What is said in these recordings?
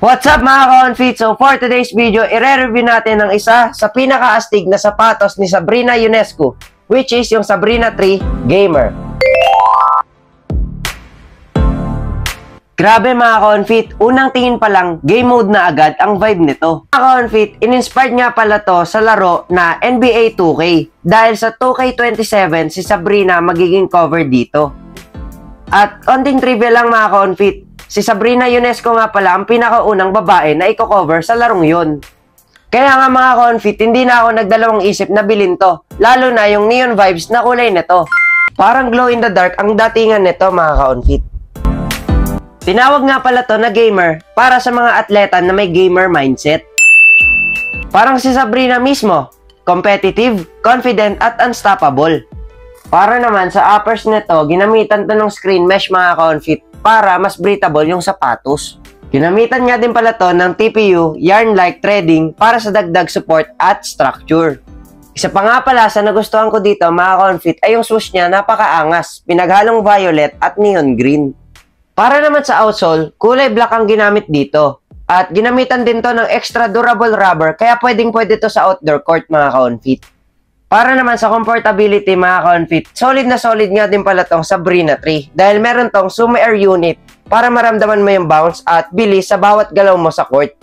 What's up mga ka-onfit? So for today's video, i-review natin ang isa sa pinaka-astig na sapatos ni Sabrina Ionescu, which is yung Sabrina 3 Gamer. Grabe mga ka-onfit, unang tingin pa lang, game mode na agad ang vibe nito. Mga ka-onfit, in-inspired nga pala to sa laro na NBA 2K. Dahil sa 2K27, si Sabrina magiging cover dito. At onting trivia lang mga ka-onfit, si Sabrina Ionescu nga pala ang pinakaunang babae na i-cover sa larong yun. Kaya nga mga ka-onfit, hindi na ako nagdalawang isip na bilhin to. Lalo na yung neon vibes na kulay nito. Parang glow in the dark ang datingan nito mga ka-onfit. Tinawag nga pala to na gamer para sa mga atleta na may gamer mindset. Parang si Sabrina mismo, competitive, confident at unstoppable. Para naman sa uppers nito, ginamitan to ng screen mesh mga ka-onfit para mas breathable yung sapatos. Ginamitan nga din pala to ng TPU yarn-like threading para sa dagdag support at structure. Isa pa nga pala sa nagustuhan ko dito mga ka-onfit ay yung swoosh niya napakaangas, pinaghalong violet at neon green. Para naman sa outsole, kulay black ang ginamit dito. At ginamitan din to ng extra durable rubber kaya pwede to sa outdoor court mga ka-onfit. Para naman sa comfortability mga ka-onfit, solid na solid nga din pala tong Sabrina 3 dahil meron tong Sumo Air unit para maramdaman mo yung bounce at bilis sa bawat galaw mo sa court.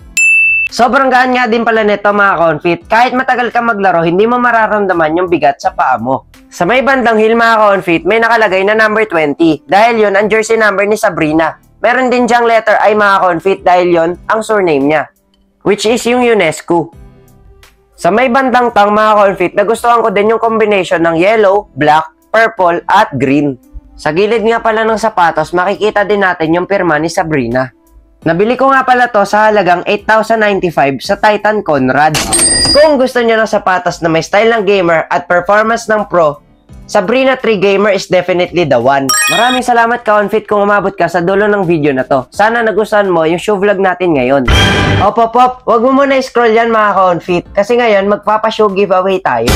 Sobrang gaan nga din pala nito mga ka-onfit, kahit matagal ka maglaro hindi mo mararamdaman yung bigat sa paa mo. Sa may bandang heel mga ka-onfit, may nakalagay na number 20 dahil yon ang jersey number ni Sabrina. Meron din diyang letter I mga ka-onfit dahil yon ang surname niya, which is yung Ionescu. Sa may bandang tang mga ka-onfit, nagustuhan ko din yung combination ng yellow, black, purple at green. Sa gilid nga pala ng sapatos, makikita din natin yung pirma ni Sabrina. Nabili ko nga pala to sa halagang 8,095 sa Titan Conrad. Kung gusto niyo ng sapatos na may style ng gamer at performance ng pro, Sabrina 3 Gamer is definitely the one. Maraming salamat ka-onfit kung umabot ka sa dulo ng video na to. Sana nagustuhan mo yung shoe vlog natin ngayon. Op, wag mo muna i-scroll yan mga ka-onfit kasi ngayon magpapa-shoe giveaway tayo.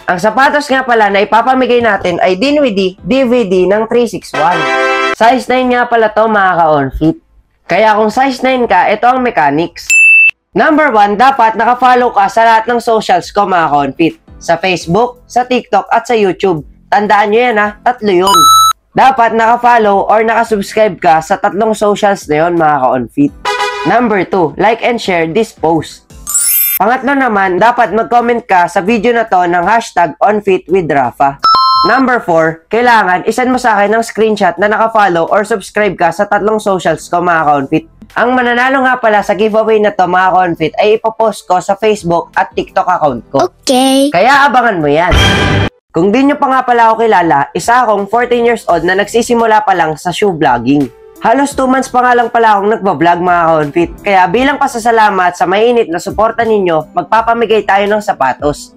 Ang sapatos nga pala na ipapamigay natin ay Dinwiddie DVD ng 361. Size 9 nga pala to mga ka-onfit. Kaya kung size 9 ka, ito ang mechanics. Number 1, dapat nakafollow ka sa lahat ng socials ko mga ka-onfit. Sa Facebook, sa TikTok at sa YouTube. Tandaan nyo yan ha, tatlo yun. Dapat nakafollow or nakasubscribe ka sa tatlong socials na yun mga ka-onfit. Number 2, like and share this post. Pangatlo naman, dapat mag-comment ka sa video na to ng hashtag onfitwithrafa. Number 4, kailangan isend mo sa akin ng screenshot na nakafollow or subscribe ka sa tatlong socials ko mga ka-onfit. Ang mananalo nga pala sa giveaway na to mga ka-onfit ay ipopost ko sa Facebook at TikTok account ko. Okay. Kaya abangan mo yan. Kung di nyo pa nga pala ako kilala, isa akong 14 years old na nagsisimula pa lang sa shoe vlogging. Halos 2 months pa nga lang pala akong nagbablog mga ka-onfit. Kaya bilang pasasalamat sa mainit na suporta ninyo, magpapamigay tayo ng sapatos.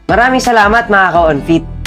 Maraming salamat mga ka-onfit.